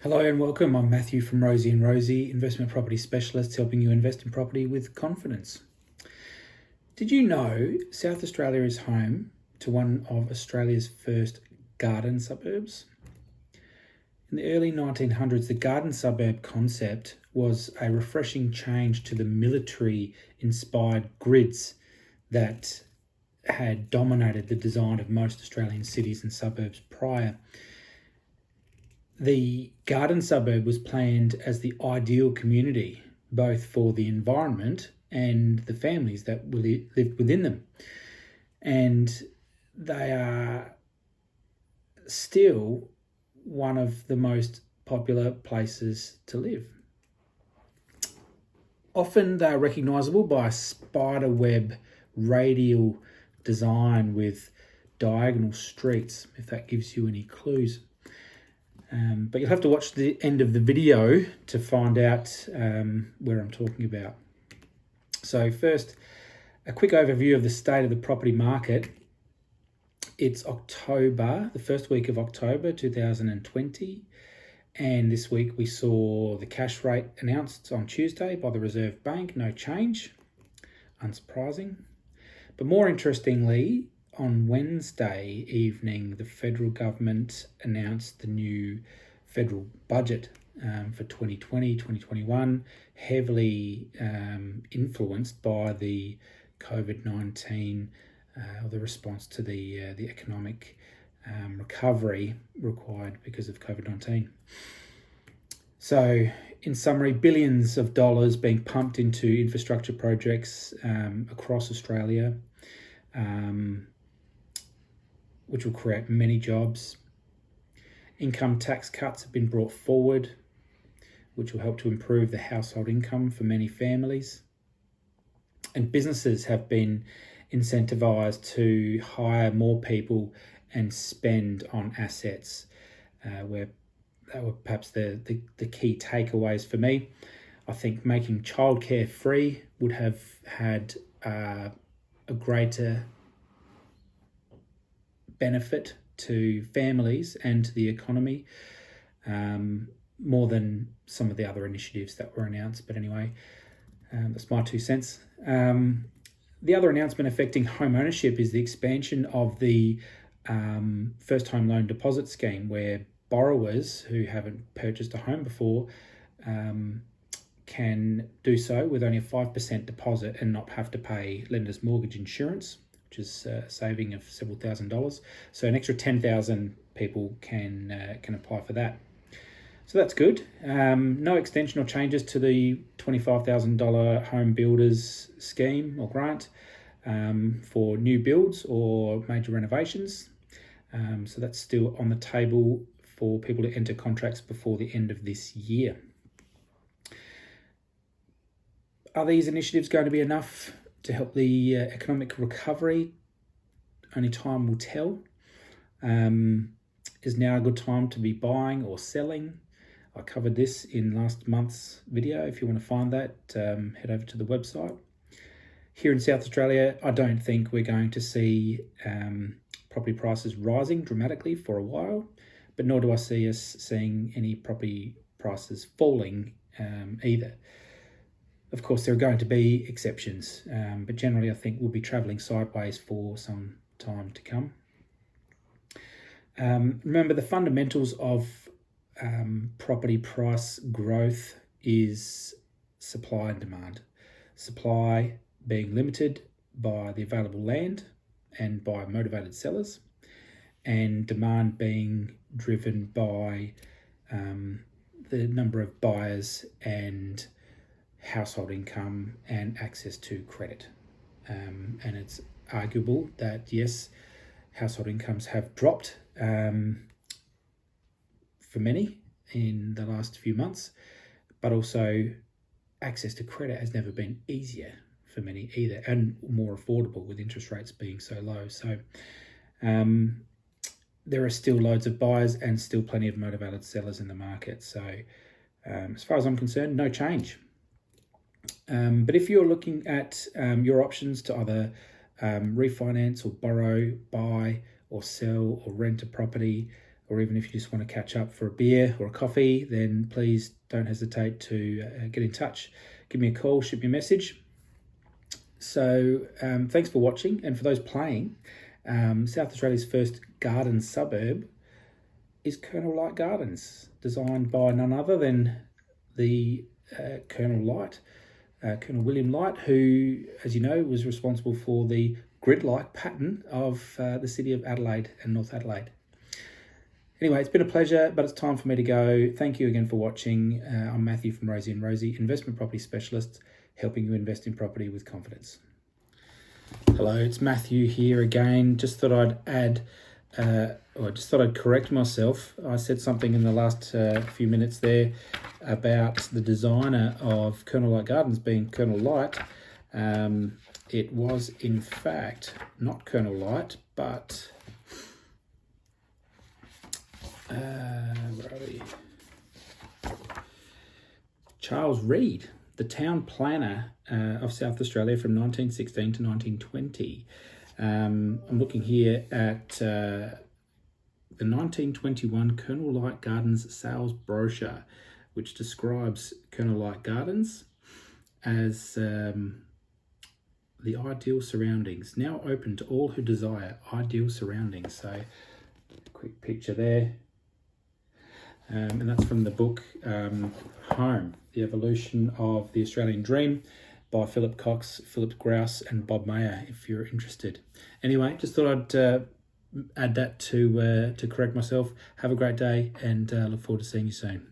Hello and welcome. I'm Matthew from Rosie and Rosie, investment property specialist, helping you invest in property with confidence. Did you know South Australia is home to one of Australia's first garden suburbs? In the early 1900s, the garden suburb concept was a refreshing change to the military-inspired grids that had dominated the design of most Australian cities and suburbs prior. The garden suburb was planned as the ideal community, both for the environment and the families that lived within them. And they are still one of the most popular places to live. Often they are recognisable by a spiderweb radial design with diagonal streets, if that gives you any clues. But you'll have to watch the end of the video to find out where I'm talking about. So first, a quick overview of the state of the property market. It's October, the first week of October 2020. And this week we saw the cash rate announced on Tuesday by the Reserve Bank. No change, unsurprising. But more interestingly, on Wednesday evening, the federal government announced the new federal budget for 2020-2021, heavily influenced by the COVID-19 or the response to the economic recovery required because of COVID-19. So, in summary, billions of dollars being pumped into infrastructure projects across Australia, which will create many jobs. Income tax cuts have been brought forward, which will help to improve the household income for many families. And businesses have been incentivised to hire more people and spend on assets, where that were perhaps the key takeaways for me. I think making childcare free would have had a greater benefit to families and to the economy, more than some of the other initiatives that were announced. But anyway, that's my 2 cents. The other announcement affecting home ownership is the expansion of the first home loan deposit scheme, where borrowers who haven't purchased a home before can do so with only a 5% deposit and not have to pay lender's mortgage insurance, which is a saving of several $1,000s. So an extra 10,000 people can apply for that. So that's good. No extension or changes to the $25,000 home builders scheme or grant for new builds or major renovations. So that's still on the table for people to enter contracts before the end of this year. Are these initiatives going to be enough to help the economic recovery? Only time will tell. Is now a good time to be buying or selling? I covered this in last month's video. If you want to find that, head over to the website. Here in South Australia, I don't think we're going to see property prices rising dramatically for a while, but nor do I see us seeing any property prices falling either. Of course, there are going to be exceptions, but generally I think we'll be travelling sideways for some time to come. Remember, the fundamentals of property price growth is supply and demand. Supply being limited by the available land and by motivated sellers, and demand being driven by the number of buyers and household income and access to credit. And it's arguable that, yes, household incomes have dropped for many in the last few months, but also access to credit has never been easier for many either, and more affordable with interest rates being so low. So there are still loads of buyers and still plenty of motivated sellers in the market. So as far as I'm concerned, no change. But if you're looking at your options to either refinance or borrow, buy or sell or rent a property, or even if you just want to catch up for a beer or a coffee, then please don't hesitate to get in touch. Give me a call, shoot me a message. So thanks for watching, and for those playing, South Australia's first garden suburb is Colonel Light Gardens, designed by none other than the Colonel William Light, who, as you know, was responsible for the grid-like pattern of the city of Adelaide and North Adelaide. Anyway, it's been a pleasure, but it's time for me to go. Thank you again for watching. I'm Matthew from Rosie and Rosie, investment property specialists, helping you invest in property with confidence. Hello, it's Matthew here again. Just thought I'd correct myself. I said something in the last few minutes there about the designer of Colonel Light Gardens being Colonel Light. It was, in fact, not Colonel Light, but where are we? Charles Reid, the town planner of South Australia from 1916 to 1920. I'm looking here at the 1921 Colonel Light Gardens sales brochure, which describes Colonel Light Gardens as the ideal surroundings, now open to all who desire ideal surroundings. So, quick picture there. And that's from the book Home, The Evolution of the Australian Dream by Philip Cox, Philip Grouse and Bob Mayer, if you're interested. Anyway, just thought I'd add that to correct myself. Have a great day, and look forward to seeing you soon.